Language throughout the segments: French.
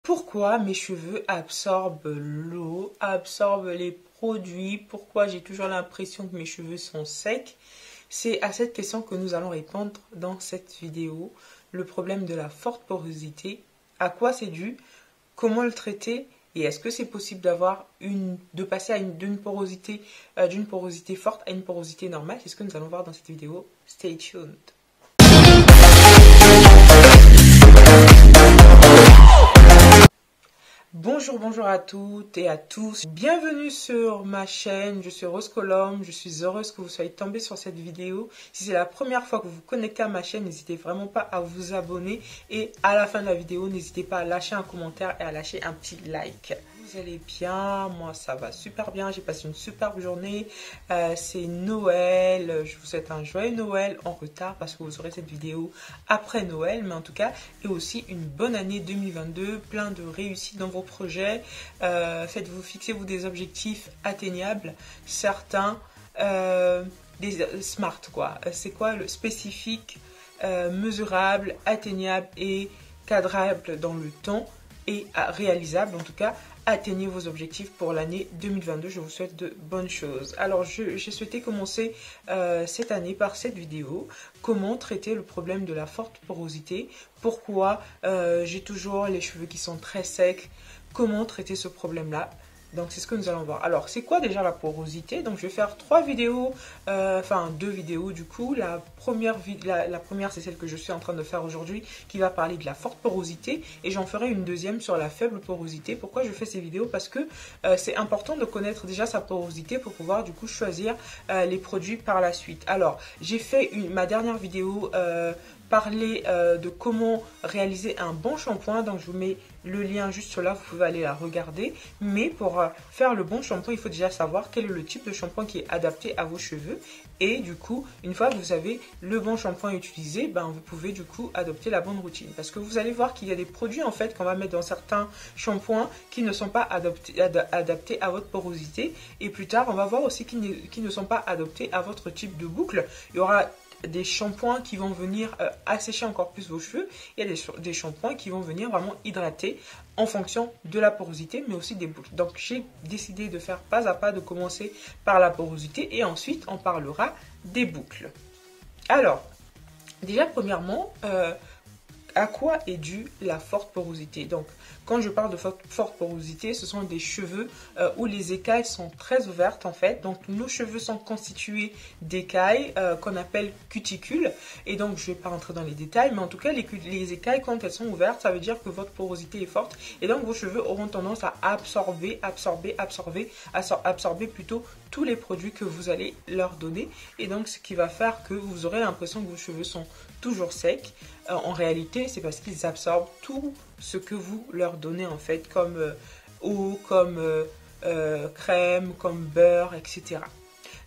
Pourquoi mes cheveux absorbent l'eau, absorbent les produits? Pourquoi j'ai toujours l'impression que mes cheveux sont secs? C'est à cette question que nous allons répondre dans cette vidéo. Le problème de la forte porosité, à quoi c'est dû, comment le traiter et est-ce que c'est possible de passer d'une porosité forte à une porosité normale? C'est ce que nous allons voir dans cette vidéo. Stay tuned. Bonjour à toutes et à tous. Bienvenue sur ma chaîne. Je suis Rose Colombe. Je suis heureuse que vous soyez tombés sur cette vidéo. Si c'est la première fois que vous vous connectez à ma chaîne, n'hésitez vraiment pas à vous abonner. Et à la fin de la vidéo, n'hésitez pas à lâcher un commentaire et à lâcher un petit like. Vous allez bien? Moi, ça va super bien. J'ai passé une superbe journée. C'est Noël. Je vous souhaite un joyeux Noël en retard parce que vous aurez cette vidéo après Noël. Mais en tout cas, et aussi une bonne année 2022. Plein de réussite dans vos projets. Fixez-vous des objectifs atteignables. Certains, des smart quoi. C'est quoi le spécifique, mesurable, atteignable et cadrable dans le temps et réalisable en tout cas. Atteignez vos objectifs pour l'année 2022. Je vous souhaite de bonnes choses. Alors, j'ai souhaité commencer cette année par cette vidéo. Comment traiter le problème de la forte porosité? Pourquoi j'ai toujours les cheveux qui sont très secs? Comment traiter ce problème-là? Donc, c'est ce que nous allons voir. Alors, c'est quoi déjà la porosité? Donc, je vais faire deux vidéos du coup. La première, c'est celle que je suis en train de faire aujourd'hui, qui va parler de la forte porosité. Et j'en ferai une deuxième sur la faible porosité. Pourquoi je fais ces vidéos? Parce que c'est important de connaître déjà sa porosité pour pouvoir du coup choisir les produits par la suite. Alors, j'ai fait ma dernière vidéo parler de comment réaliser un bon shampoing. Donc, je vous mets le lien juste là, vous pouvez aller la regarder. Mais pour faire le bon shampoing, il faut déjà savoir quel est le type de shampoing qui est adapté à vos cheveux. Et du coup, une fois que vous avez le bon shampoing utilisé, vous pouvez du coup adopter la bonne routine. Parce que vous allez voir qu'il y a des produits en fait qu'on va mettre dans certains shampoings qui ne sont pas adaptés à votre porosité. Et plus tard, on va voir aussi qui ne sont pas adaptés à votre type de boucle. Il y aura des shampoings qui vont venir assécher encore plus vos cheveux. Il y a des shampoings qui vont venir vraiment hydrater en fonction de la porosité, mais aussi des boucles. Donc, j'ai décidé de faire pas à pas, de commencer par la porosité et ensuite, on parlera des boucles. Alors, déjà, premièrement, à quoi est due la forte porosité? Donc, quand je parle de forte porosité, ce sont des cheveux où les écailles sont très ouvertes en fait. Donc, nos cheveux sont constitués d'écailles qu'on appelle cuticules. Et donc, je ne vais pas rentrer dans les détails, mais en tout cas, les écailles, quand elles sont ouvertes, ça veut dire que votre porosité est forte. Et donc, vos cheveux auront tendance à absorber plutôt tous les produits que vous allez leur donner. Et donc, ce qui va faire que vous aurez l'impression que vos cheveux sont toujours secs. En réalité, c'est parce qu'ils absorbent tout ce que vous leur donnez en fait, comme eau, comme crème, comme beurre, etc.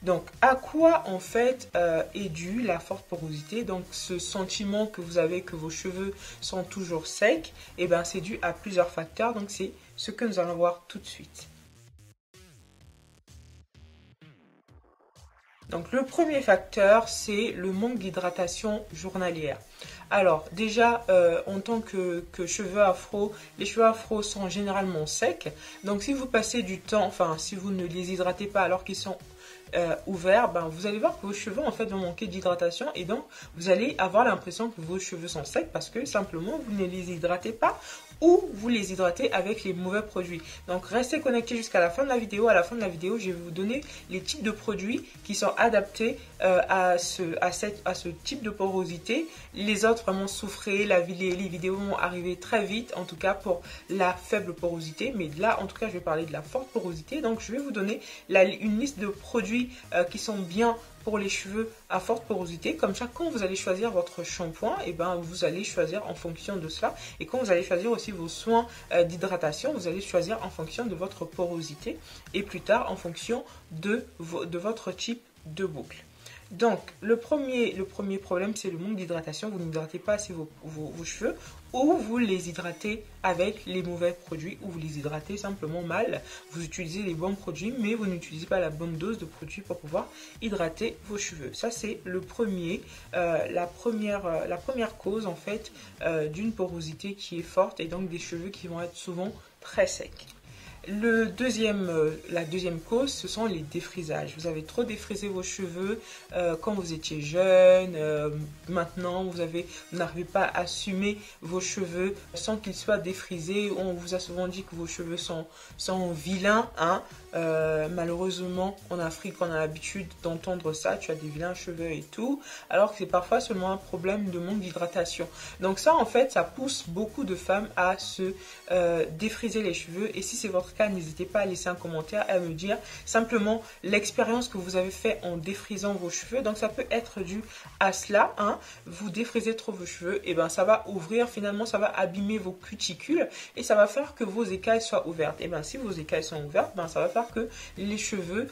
Donc, à quoi en fait est due la forte porosité? Donc, ce sentiment que vous avez que vos cheveux sont toujours secs, et c'est dû à plusieurs facteurs. Donc, c'est ce que nous allons voir tout de suite. Donc le premier facteur, c'est le manque d'hydratation journalière. Alors déjà, en tant que cheveux afro, les cheveux afro sont généralement secs. Donc si vous passez du temps, si vous ne les hydratez pas alors qu'ils sont ouverts, vous allez voir que vos cheveux en fait vont manquer d'hydratation et donc vous allez avoir l'impression que vos cheveux sont secs parce que simplement vous ne les hydratez pas ou vous les hydratez avec les mauvais produits. Donc restez connectés jusqu'à la fin de la vidéo. À la fin de la vidéo, je vais vous donner les types de produits qui sont adaptés à ce type de porosité. Les autres vraiment souffrez, les vidéos vont arriver très vite, en tout cas pour la faible porosité. Mais là, en tout cas, je vais parler de la forte porosité. Donc je vais vous donner une liste de produits qui sont bien pour les cheveux à forte porosité. Comme ça, quand vous allez choisir votre shampoing, vous allez choisir en fonction de cela. Et quand vous allez choisir aussi vos soins d'hydratation, vous allez choisir en fonction de votre porosité et plus tard en fonction de votre type de boucle. Donc, le premier problème, c'est le manque d'hydratation. Vous n'hydratez pas assez vos cheveux, ou vous les hydratez avec les mauvais produits, ou vous les hydratez simplement mal. Vous utilisez les bons produits, mais vous n'utilisez pas la bonne dose de produits pour pouvoir hydrater vos cheveux. Ça, c'est la première cause, en fait, d'une porosité qui est forte, et donc des cheveux qui vont être souvent très secs. La deuxième cause, ce sont les défrisages. Vous avez trop défrisé vos cheveux quand vous étiez jeune. Maintenant, vous n'arrivez pas à assumer vos cheveux sans qu'ils soient défrisés. On vous a souvent dit que vos cheveux sont vilains. Hein. Malheureusement, en Afrique, on a l'habitude d'entendre ça. Tu as des vilains cheveux et tout. Alors que c'est parfois seulement un problème de manque d'hydratation. Donc ça, en fait, ça pousse beaucoup de femmes à se défriser les cheveux. Et si c'est votre cas, n'hésitez pas à laisser un commentaire et à me dire simplement l'expérience que vous avez fait en défrisant vos cheveux. Donc ça peut être dû à cela, hein. Vous défrisez trop vos cheveux, et ben ça va ouvrir, finalement ça va abîmer vos cuticules et ça va faire que vos écailles soient ouvertes. Et ben si vos écailles sont ouvertes, ben ça va faire que les cheveux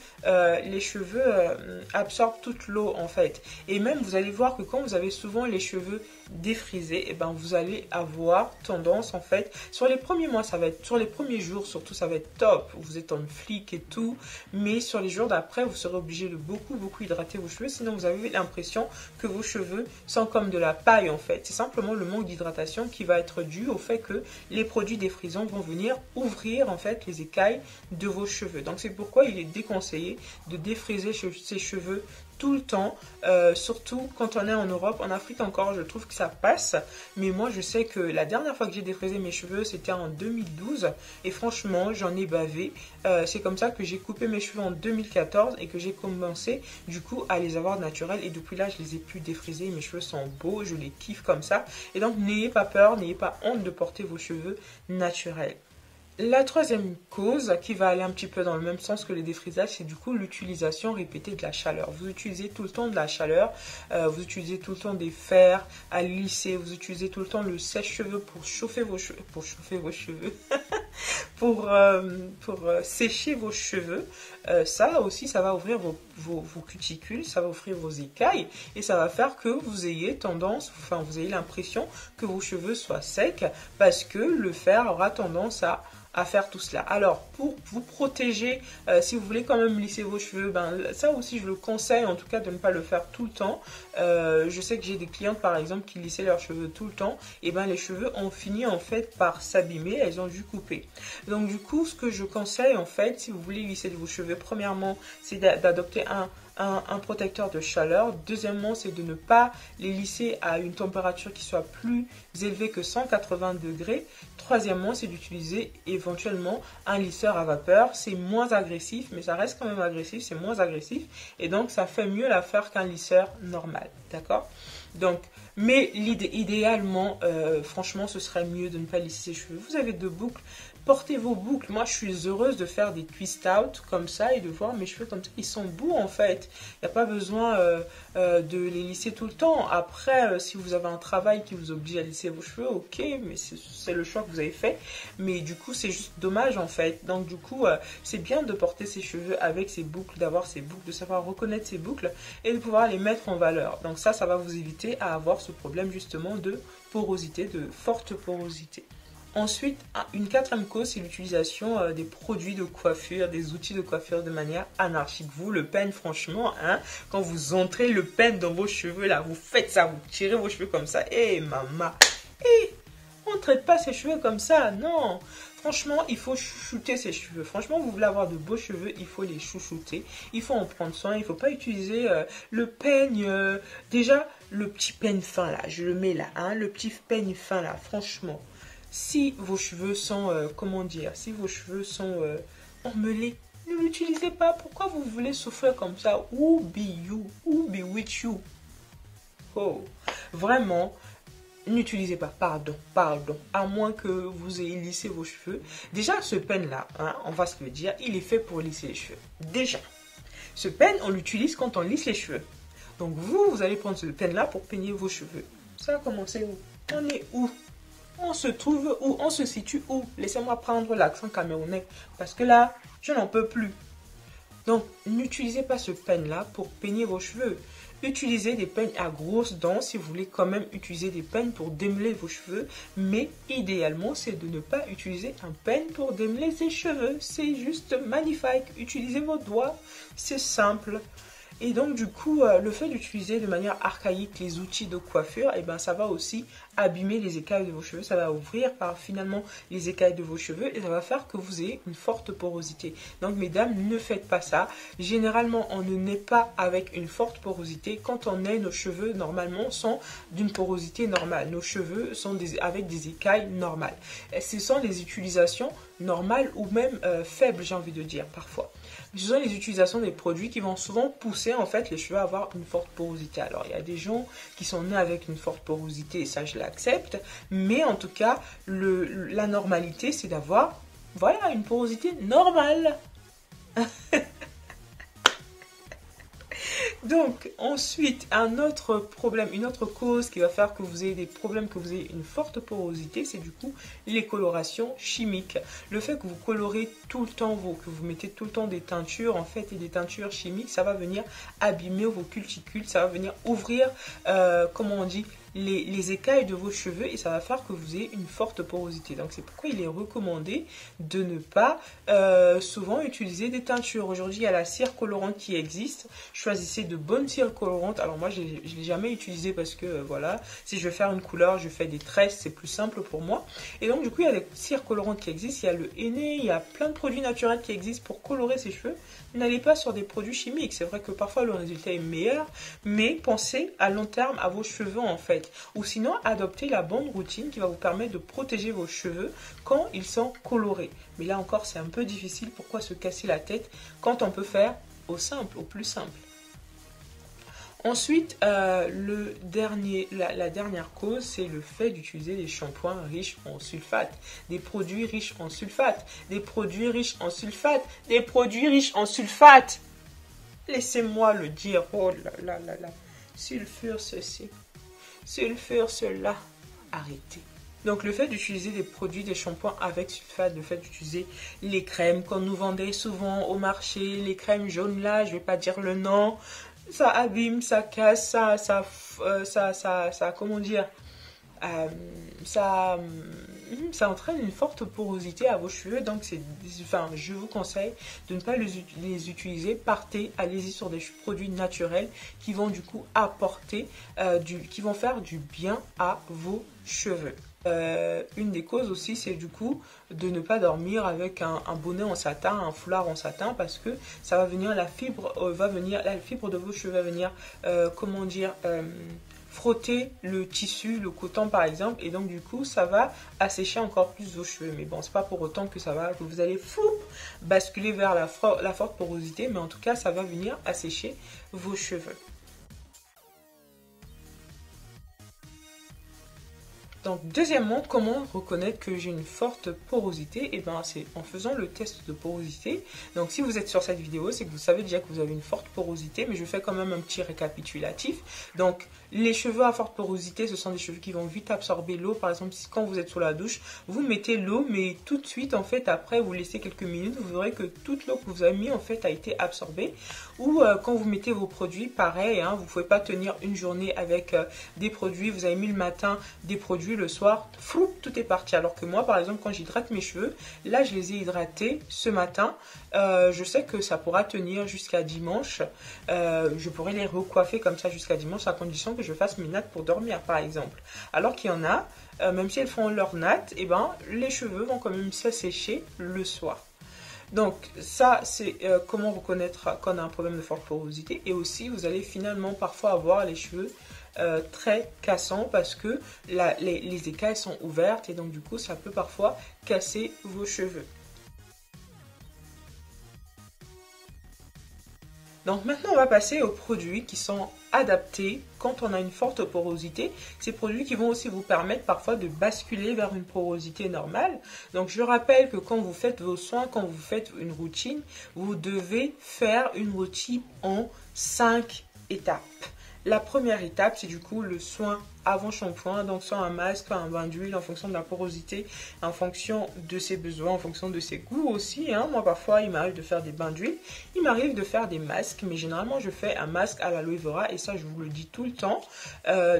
absorbent toute l'eau en fait. Et même vous allez voir que quand vous avez souvent les cheveux défrisés, et ben vous allez avoir tendance en fait, sur les premiers mois, sur les premiers jours surtout, ça va être top, vous êtes en flic et tout, mais sur les jours d'après, vous serez obligé de beaucoup hydrater vos cheveux, sinon vous avez l'impression que vos cheveux sont comme de la paille en fait. C'est simplement le manque d'hydratation qui va être dû au fait que les produits défrisants vont venir ouvrir en fait les écailles de vos cheveux. Donc c'est pourquoi il est déconseillé de défriser ses cheveux tout le temps, surtout quand on est en Europe. En Afrique encore, je trouve que ça passe, mais moi je sais que la dernière fois que j'ai défrisé mes cheveux, c'était en 2012, et franchement, j'en ai bavé. C'est comme ça que j'ai coupé mes cheveux en 2014 et que j'ai commencé du coup à les avoir naturels, et depuis là, je les ai plus défrisés, mes cheveux sont beaux, je les kiffe comme ça, et donc n'ayez pas peur, n'ayez pas honte de porter vos cheveux naturels. La troisième cause, qui va aller un petit peu dans le même sens que les défrisages, c'est du coup l'utilisation répétée de la chaleur. Vous utilisez tout le temps de la chaleur, vous utilisez tout le temps des fers à lisser, vous utilisez tout le temps le sèche-cheveux pour chauffer vos cheveux, pour sécher vos cheveux. Ça aussi, ça va ouvrir vos cuticules, ça va ouvrir vos écailles, et ça va faire que vous ayez vous ayez l'impression que vos cheveux soient secs, parce que le fer aura tendance à faire tout cela. Alors, pour vous protéger, si vous voulez quand même lisser vos cheveux, ben, ça aussi je le conseille en tout cas de ne pas le faire tout le temps. Je sais que j'ai des clientes par exemple qui lissaient leurs cheveux tout le temps, et ben les cheveux ont fini en fait par s'abîmer, elles ont dû couper. Donc du coup, ce que je conseille en fait, si vous voulez lisser vos cheveux, premièrement, c'est d'adopter un protecteur de chaleur. Deuxièmement, c'est de ne pas les lisser à une température qui soit plus élevée que 180 degrés. Troisièmement, c'est d'utiliser éventuellement un lisseur à vapeur. C'est moins agressif, mais ça reste quand même agressif, c'est moins agressif. Et donc, ça fait mieux l'affaire qu'un lisseur normal. D'accord ? Donc, mais idéalement, franchement, ce serait mieux de ne pas lisser ses cheveux. Vous avez deux boucles. Portez vos boucles. Moi, je suis heureuse de faire des twist out comme ça et de voir mes cheveux comme ça. Ils sont beaux en fait. Il n'y a pas besoin de les lisser tout le temps. Après, si vous avez un travail qui vous oblige à lisser vos cheveux, ok, mais c'est le choix que vous avez fait. Mais du coup, c'est juste dommage en fait. Donc du coup, c'est bien de porter ses cheveux avec ses boucles, d'avoir ses boucles, de savoir reconnaître ses boucles et de pouvoir les mettre en valeur. Donc ça va vous éviter à avoir ce problème justement de porosité, de forte porosité. Ensuite, une quatrième cause, c'est l'utilisation des produits de coiffure, des outils de coiffure de manière anarchique. Vous, le peigne, franchement, hein, quand vous entrez le peigne dans vos cheveux, là, vous faites ça, vous tirez vos cheveux comme ça. Maman, on ne traite pas ses cheveux comme ça, non. Franchement, il faut chouchouter ses cheveux. Franchement, vous voulez avoir de beaux cheveux, il faut les chouchouter. Il faut en prendre soin, il ne faut pas utiliser le peigne. Déjà, le petit peigne fin, là, je le mets là, hein, le petit peigne fin, là, franchement. Si vos cheveux sont, si vos cheveux sont emmêlés, ne l'utilisez pas. Pourquoi vous voulez souffrir comme ça? Who be you? Who be with you? Oh, vraiment, n'utilisez pas. Pardon. À moins que vous ayez lissé vos cheveux. Déjà, ce peigne-là, hein, on va se le dire, il est fait pour lisser les cheveux. Déjà, ce peigne, on l'utilise quand on lisse les cheveux. Donc vous allez prendre ce peigne-là pour peigner vos cheveux. Ça a commencé où? On est où? On se trouve où? On se situe où? Laissez-moi prendre l'accent camerounais. Parce que là, je n'en peux plus. Donc, n'utilisez pas ce peigne-là pour peigner vos cheveux. utilisez des peignes à grosses dents si vous voulez quand même utiliser des peignes pour démêler vos cheveux. Mais idéalement, c'est de ne pas utiliser un peigne pour démêler ses cheveux. C'est juste magnifique. Utilisez vos doigts, c'est simple. Et donc du coup, le fait d'utiliser de manière archaïque les outils de coiffure, et ben ça va aussi abîmer les écailles de vos cheveux, ça va ouvrir finalement les écailles de vos cheveux et ça va faire que vous ayez une forte porosité. Donc mesdames, ne faites pas ça. Généralement, on ne naît pas avec une forte porosité. Quand on naît, nos cheveux normalement sont d'une porosité normale. Nos cheveux sont avec des écailles normales. Et ce sont les utilisations normales ou même faibles, j'ai envie de dire parfois. Ce sont les utilisations des produits qui vont souvent pousser en fait les cheveux à avoir une forte porosité. Alors il y a des gens qui sont nés avec une forte porosité et ça je l'accepte, mais en tout cas la normalité c'est d'avoir voilà une porosité normale. Donc, ensuite, un autre problème, une autre cause qui va faire que vous ayez des problèmes, que vous ayez une forte porosité, c'est du coup les colorations chimiques. Le fait que vous colorez tout le temps, que vous mettez tout le temps des teintures, en fait, et des teintures chimiques, ça va venir abîmer vos cuticules, ça va venir ouvrir, comment on dit, les écailles de vos cheveux et ça va faire que vous ayez une forte porosité. Donc c'est pourquoi il est recommandé de ne pas souvent utiliser des teintures. Aujourd'hui, il y a la cire colorante qui existe. Choisissez de bonnes cires colorantes. Alors moi, je ne l'ai jamais utilisé parce que voilà, si je veux faire une couleur, je fais des tresses, c'est plus simple pour moi. Et donc du coup, il y a des cires colorantes qui existent. Il y a le henné, il y a plein de produits naturels qui existent pour colorer ses cheveux. N'allez pas sur des produits chimiques. C'est vrai que parfois le résultat est meilleur, mais pensez à long terme à vos cheveux en fait. Ou sinon, adoptez la bonne routine qui va vous permettre de protéger vos cheveux quand ils sont colorés. Mais là encore, c'est un peu difficile. Pourquoi se casser la tête quand on peut faire au simple, au plus simple? Ensuite, la dernière cause, c'est le fait d'utiliser des shampoings riches en sulfate, des produits riches en sulfate, des produits riches en sulfate, des produits riches en sulfate. Laissez-moi le dire. Oh là là là là. Sulfure ceci, sulfure cela. Arrêtez. Donc le fait d'utiliser des produits, des shampoings avec sulfate, le fait d'utiliser les crèmes qu'on nous vendait souvent au marché, les crèmes jaunes là, je vais pas dire le nom, ça abîme, ça casse, comment dire, ça entraîne une forte porosité à vos cheveux. Donc je vous conseille de ne pas les utiliser. Partez, allez-y sur des produits naturels qui vont du coup apporter, qui vont faire du bien à vos cheveux. Une des causes aussi, c'est du coup de ne pas dormir avec un bonnet en satin, un foulard en satin, parce que ça va venir, la fibre de vos cheveux va venir, comment dire, frotter le tissu, le coton par exemple, et donc du coup ça va assécher encore plus vos cheveux. Mais bon, c'est pas pour autant que que vous allez basculer vers la forte porosité, mais en tout cas ça va venir assécher vos cheveux. Donc deuxièmement, comment reconnaître que j'ai une forte porosité? Et bien c'est en faisant le test de porosité. Donc si vous êtes sur cette vidéo, c'est que vous savez déjà que vous avez une forte porosité, mais je fais quand même un petit récapitulatif. Donc les cheveux à forte porosité, ce sont des cheveux qui vont vite absorber l'eau. Par exemple, quand vous êtes sous la douche, vous mettez l'eau, mais tout de suite en fait après vous laissez quelques minutes, vous verrez que toute l'eau que vous avez mis en fait a été absorbée. Ou quand vous mettez vos produits, pareil, hein, vous ne pouvez pas tenir une journée avec des produits, vous avez mis le matin des produits, le soir, tout est parti. Alors que moi, par exemple, quand j'hydrate mes cheveux, là, je les ai hydratés ce matin. Je sais que ça pourra tenir jusqu'à dimanche. Je pourrais les recoiffer comme ça jusqu'à dimanche, à condition que je fasse mes nattes pour dormir, par exemple. Alors qu'il y en a, même si elles font leurs nattes, eh ben, les cheveux vont quand même s'assécher le soir. Donc ça, c'est comment reconnaître qu'on a un problème de forte porosité. Et aussi, vous allez finalement parfois avoir les cheveux très cassants parce que les écailles sont ouvertes et donc du coup, ça peut parfois casser vos cheveux. Donc maintenant, on va passer aux produits qui sont adaptés quand on a une forte porosité. Ces produits qui vont aussi vous permettre parfois de basculer vers une porosité normale. Donc je rappelle que quand vous faites vos soins, quand vous faites une routine, vous devez faire une routine en 5 étapes. La première étape, c'est du coup le soin avant shampoing, donc soit un masque, soit un bain d'huile en fonction de la porosité, en fonction de ses besoins, en fonction de ses goûts aussi. Hein. Moi, parfois, il m'arrive de faire des bains d'huile, il m'arrive de faire des masques, mais généralement, je fais un masque à l'aloe vera et ça, je vous le dis tout le temps.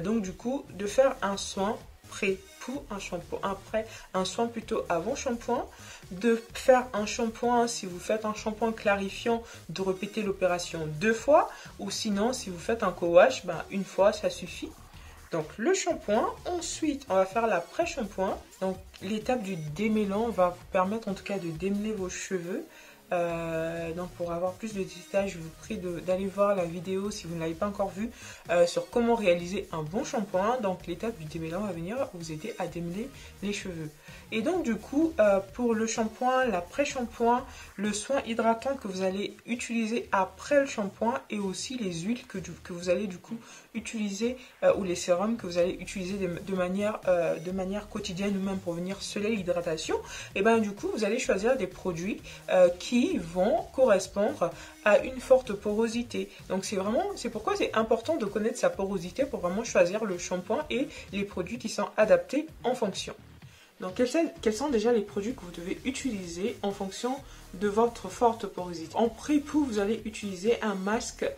Donc, du coup, de faire un soin pré pour un shampoing, après un soin plutôt avant shampoing, de faire un shampoing, si vous faites un shampoing clarifiant, de répéter l'opération 2 fois, ou sinon si vous faites un co-wash, ben, une fois ça suffit. Donc le shampoing, ensuite on va faire l'après-shampoing. Donc l'étape du démêlant va vous permettre en tout cas de démêler vos cheveux. Donc pour avoir plus de détails, je vous prie d'aller voir la vidéo si vous ne l'avez pas encore vue sur comment réaliser un bon shampoing. Donc l'étape du démêlant va venir vous aider à démêler les cheveux. Et donc du coup, pour le shampoing, l'après-shampoing, le soin hydratant que vous allez utiliser après le shampoing et aussi les huiles que vous allez du coup utiliser ou les sérums que vous allez utiliser de manière quotidienne ou même pour venir sceller l'hydratation, et bien du coup vous allez choisir des produits qui vont correspondre à une forte porosité. Donc c'est pourquoi c'est important de connaître sa porosité pour vraiment choisir le shampoing et les produits qui sont adaptés en fonction. Donc quels sont déjà les produits que vous devez utiliser en fonction de votre forte porosité. En pré-pou, vous allez utiliser un masque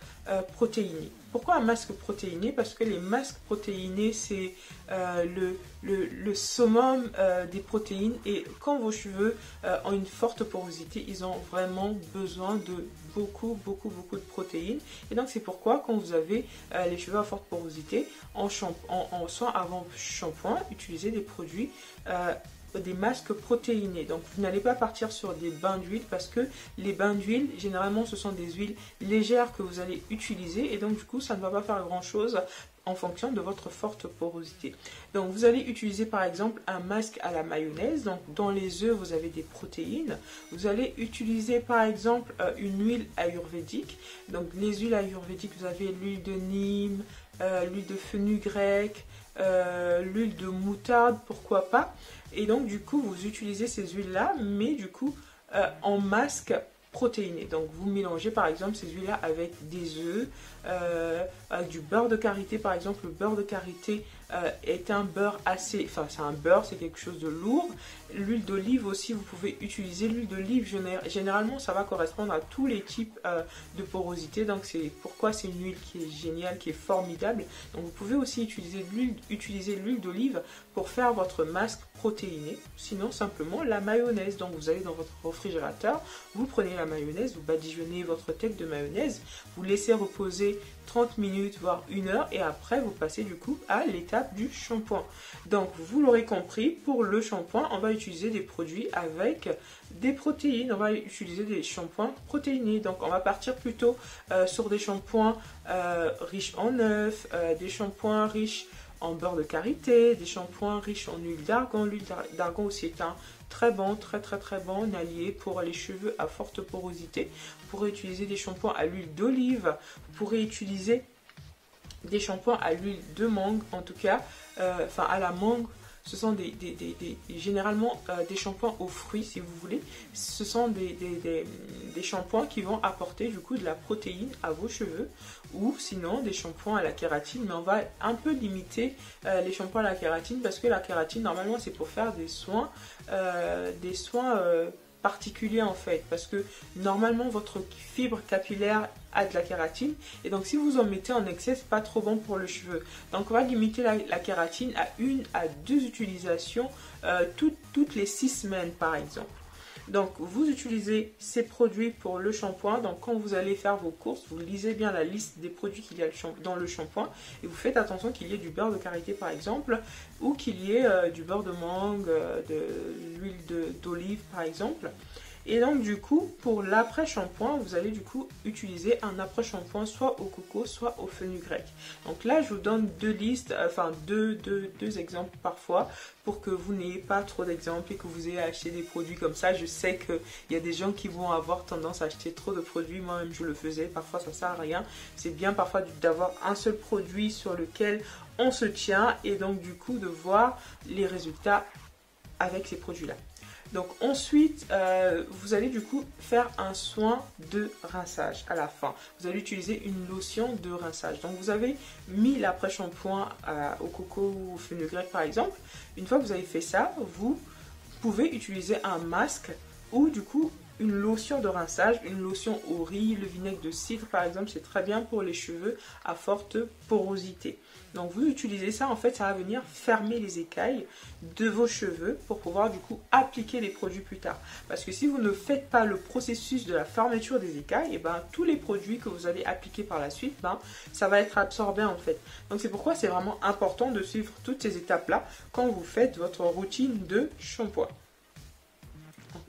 protéiné. Pourquoi un masque protéiné? Parce que les masques protéinés, c'est le summum des protéines. Et quand vos cheveux ont une forte porosité, ils ont vraiment besoin de beaucoup de protéines. Et donc c'est pourquoi quand vous avez les cheveux à forte porosité, en soin avant shampoing, utilisez des produits des masques protéinés. Donc vous n'allez pas partir sur des bains d'huile parce que les bains d'huile, généralement ce sont des huiles légères que vous allez utiliser et donc du coup ça ne va pas faire grand chose en fonction de votre forte porosité. Donc vous allez utiliser par exemple un masque à la mayonnaise. Donc dans les œufs vous avez des protéines. Vous allez utiliser par exemple une huile ayurvédique. Donc les huiles ayurvédiques, vous avez l'huile de Nîmes, l'huile de fenugrec, l'huile de moutarde, pourquoi pas. Et donc du coup vous utilisez ces huiles là, mais du coup en masque protéiné. Donc vous mélangez par exemple ces huiles là avec des œufs, avec du beurre de karité par exemple. Le beurre de karité est un beurre assez, enfin c'est un beurre, c'est quelque chose de lourd. L'huile d'olive aussi vous pouvez utiliser. L'huile d'olive généralement ça va correspondre à tous les types de porosité, donc c'est pourquoi c'est une huile qui est géniale, qui est formidable. Donc vous pouvez aussi utiliser l'huile d'olive pour faire votre masque protéiné. Sinon simplement la mayonnaise. Donc vous allez dans votre réfrigérateur, vous prenez la mayonnaise, vous badigeonnez votre tête de mayonnaise, vous laissez reposer 30 minutes voire 1 heure et après vous passez du coup à l'étape du shampoing. Donc vous l'aurez compris, pour le shampoing on va utiliser des produits avec des protéines, on va utiliser des shampoings protéinés. Donc on va partir plutôt sur des shampoings riches en œufs, des shampoings riches en beurre de karité, des shampoings riches en huile d'argan. L'huile d'argan aussi est un très bon allié pour les cheveux à forte porosité. Vous pourrez utiliser des shampoings à l'huile d'olive, vous pourrez utiliser des shampoings à l'huile de mangue, en tout cas, enfin à la mangue. Ce sont généralement des shampoings aux fruits si vous voulez. Ce sont des shampoings qui vont apporter du coup de la protéine à vos cheveux, ou sinon des shampoings à la kératine. Mais on va un peu limiter les shampoings à la kératine parce que la kératine normalement c'est pour faire des soins particulier en fait, parce que normalement votre fibre capillaire a de la kératine et donc si vous en mettez en excès c'est pas trop bon pour le cheveu. Donc on va limiter la kératine à 1 à 2 utilisations toutes les 6 semaines par exemple. Donc vous utilisez ces produits pour le shampoing. Donc quand vous allez faire vos courses, vous lisez bien la liste des produits qu'il y a dans le shampoing et vous faites attention qu'il y ait du beurre de karité par exemple, ou qu'il y ait du beurre de mangue, de l'huile d'olive par exemple. Et donc du coup pour l'après-shampoing vous allez du coup utiliser un après-shampoing soit au coco soit au fenugrec. Donc là je vous donne deux listes, enfin deux exemples parfois pour que vous n'ayez pas trop d'exemples et que vous ayez acheté des produits comme ça. Je sais qu'il y a des gens qui vont avoir tendance à acheter trop de produits, moi-même je le faisais, parfois ça sert à rien. C'est bien parfois d'avoir un seul produit sur lequel on se tient et donc du coup de voir les résultats avec ces produits-là. Donc ensuite, vous allez du coup faire un soin de rinçage à la fin. Vous allez utiliser une lotion de rinçage. Donc vous avez mis l'après-shampoing au coco ou au fenugrec par exemple. Une fois que vous avez fait ça, vous pouvez utiliser un masque ou du coup une lotion de rinçage, une lotion au riz, le vinaigre de cidre par exemple, c'est très bien pour les cheveux à forte porosité. Donc vous utilisez ça, en fait ça va venir fermer les écailles de vos cheveux pour pouvoir du coup appliquer les produits plus tard. Parce que si vous ne faites pas le processus de la fermeture des écailles, et ben tous les produits que vous allez appliquer par la suite, ça va être absorbé en fait. Donc c'est pourquoi c'est vraiment important de suivre toutes ces étapes là quand vous faites votre routine de shampoing.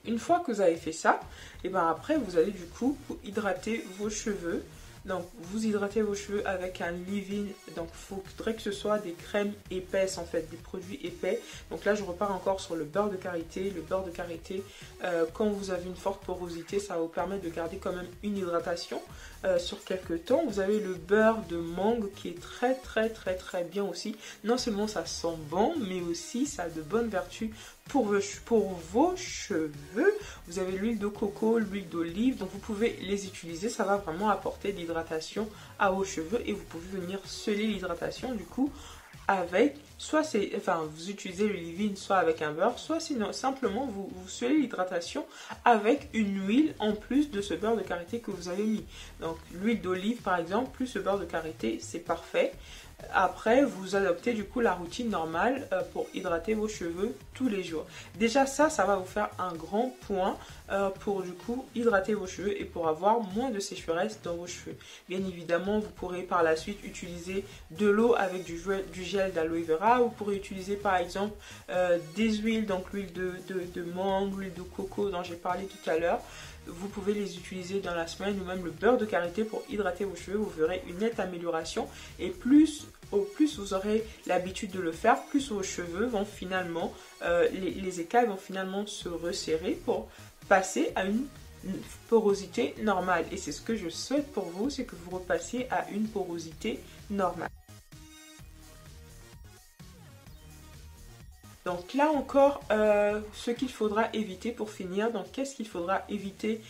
Une fois que vous avez fait ça, et ben après vous allez du coup hydrater vos cheveux. Donc vous hydratez vos cheveux avec un leave-in, donc il faudrait que ce soit des crèmes épaisses en fait, des produits épais. Donc là je repars encore sur le beurre de karité. Le beurre de karité, quand vous avez une forte porosité, ça va vous permettre de garder quand même une hydratation sur quelques temps. Vous avez le beurre de mangue qui est très bien aussi. Non seulement ça sent bon, mais aussi ça a de bonnes vertus pour vos cheveux. Vous avez l'huile de coco, l'huile d'olive, donc vous pouvez les utiliser. Ça va vraiment apporter de l'hydratation à vos cheveux et vous pouvez venir sceller l'hydratation du coup avec, vous utilisez le leave-in soit avec un beurre, soit sinon simplement vous scellez l'hydratation avec une huile en plus de ce beurre de karité que vous avez mis. Donc l'huile d'olive par exemple plus le beurre de karité, c'est parfait. Après, vous adoptez du coup la routine normale pour hydrater vos cheveux tous les jours. Déjà ça va vous faire un grand point pour du coup hydrater vos cheveux et pour avoir moins de sécheresse dans vos cheveux. Bien évidemment, vous pourrez par la suite utiliser de l'eau avec du gel d'aloe vera. Vous pourrez utiliser par exemple des huiles, donc l'huile de mangue, l'huile de coco dont j'ai parlé tout à l'heure. Vous pouvez les utiliser dans la semaine ou même le beurre de karité pour hydrater vos cheveux. Vous verrez une nette amélioration et au plus vous aurez l'habitude de le faire, plus vos cheveux vont finalement, les écailles vont finalement se resserrer pour passer à une porosité normale. Et c'est ce que je souhaite pour vous, c'est que vous repassiez à une porosité normale. Donc là encore, ce qu'il faudra éviter pour finir, donc qu'est-ce qu'il faudra éviter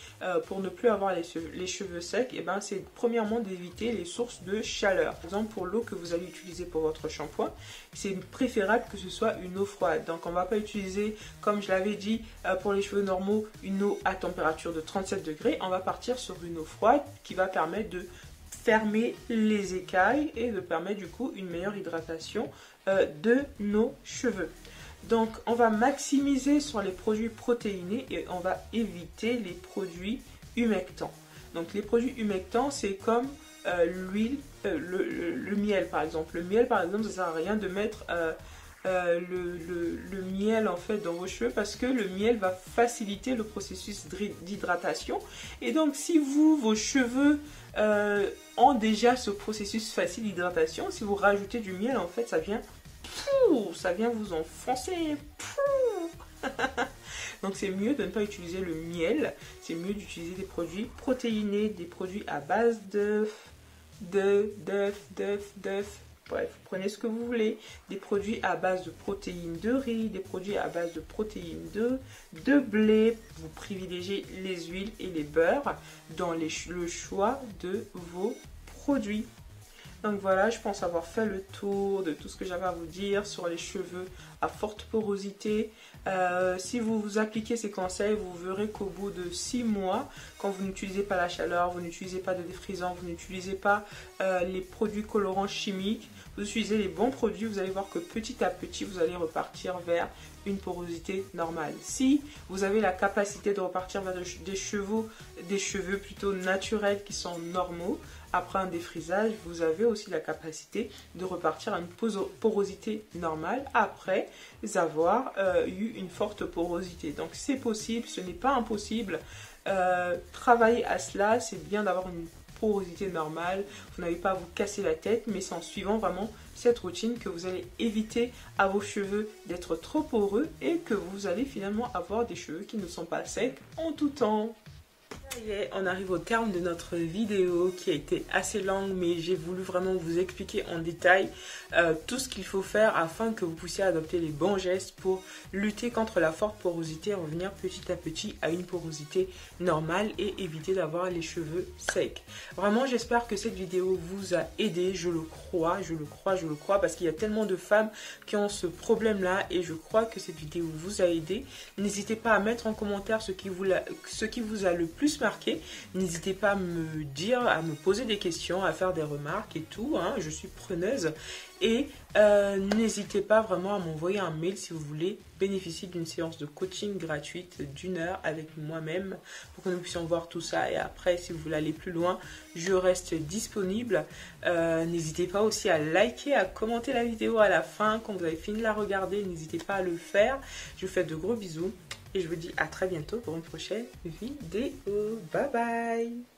pour ne plus avoir les cheveux secs? Et ben c'est premièrement d'éviter les sources de chaleur. Par exemple pour l'eau que vous allez utiliser pour votre shampoing, c'est préférable que ce soit une eau froide. Donc on ne va pas utiliser, comme je l'avais dit, pour les cheveux normaux, une eau à température de 37 degrés. On va partir sur une eau froide qui va permettre de fermer les écailles et de permettre du coup une meilleure hydratation de nos cheveux. Donc on va maximiser sur les produits protéinés et on va éviter les produits humectants. Donc les produits humectants c'est comme l'huile, le miel par exemple. Le miel par exemple ça sert à rien de mettre le miel en fait dans vos cheveux parce que le miel va faciliter le processus d'hydratation et donc si vos cheveux ont déjà ce processus facile d'hydratation, si vous rajoutez du miel en fait ça vient vous enfoncer. Donc c'est mieux de ne pas utiliser le miel, c'est mieux d'utiliser des produits protéinés, des produits à base d'œufs, bref, prenez ce que vous voulez, des produits à base de protéines de riz, des produits à base de protéines de blé. Vous privilégiez les huiles et les beurres dans le choix de vos produits. Donc voilà, je pense avoir fait le tour de tout ce que j'avais à vous dire sur les cheveux à forte porosité. Si vous appliquez ces conseils, vous verrez qu'au bout de 6 mois, quand vous n'utilisez pas la chaleur, vous n'utilisez pas de défrisant, vous n'utilisez pas les produits colorants chimiques, vous utilisez les bons produits, vous allez voir que petit à petit, vous allez repartir vers une porosité normale. Si vous avez la capacité de repartir vers des cheveux plutôt naturels qui sont normaux, après un défrisage, vous avez aussi la capacité de repartir à une porosité normale après avoir eu une forte porosité. Donc c'est possible, ce n'est pas impossible. Travailler à cela, c'est bien d'avoir une porosité normale. Vous n'avez pas à vous casser la tête, mais c'est en suivant vraiment cette routine que vous allez éviter à vos cheveux d'être trop poreux et que vous allez finalement avoir des cheveux qui ne sont pas secs en tout temps. Ça y est, on arrive au terme de notre vidéo qui a été assez longue, mais j'ai voulu vraiment vous expliquer en détail tout ce qu'il faut faire afin que vous puissiez adopter les bons gestes pour lutter contre la forte porosité et revenir petit à petit à une porosité normale et éviter d'avoir les cheveux secs. Vraiment, j'espère que cette vidéo vous a aidé, je le crois, parce qu'il y a tellement de femmes qui ont ce problème-là et je crois que cette vidéo vous a aidé. N'hésitez pas à mettre en commentaire ce qui vous a le plus marqué. N'hésitez pas à me dire, à me poser des questions, à faire des remarques et tout, hein, je suis preneuse. Et n'hésitez pas vraiment à m'envoyer un mail si vous voulez bénéficier d'une séance de coaching gratuite d'1 heure avec moi-même pour que nous puissions voir tout ça. Et après, si vous voulez aller plus loin, je reste disponible. N'hésitez pas aussi à liker, à commenter la vidéo à la fin quand vous avez fini de la regarder. N'hésitez pas à le faire. Je vous fais de gros bisous et je vous dis à très bientôt pour une prochaine vidéo. Bye bye!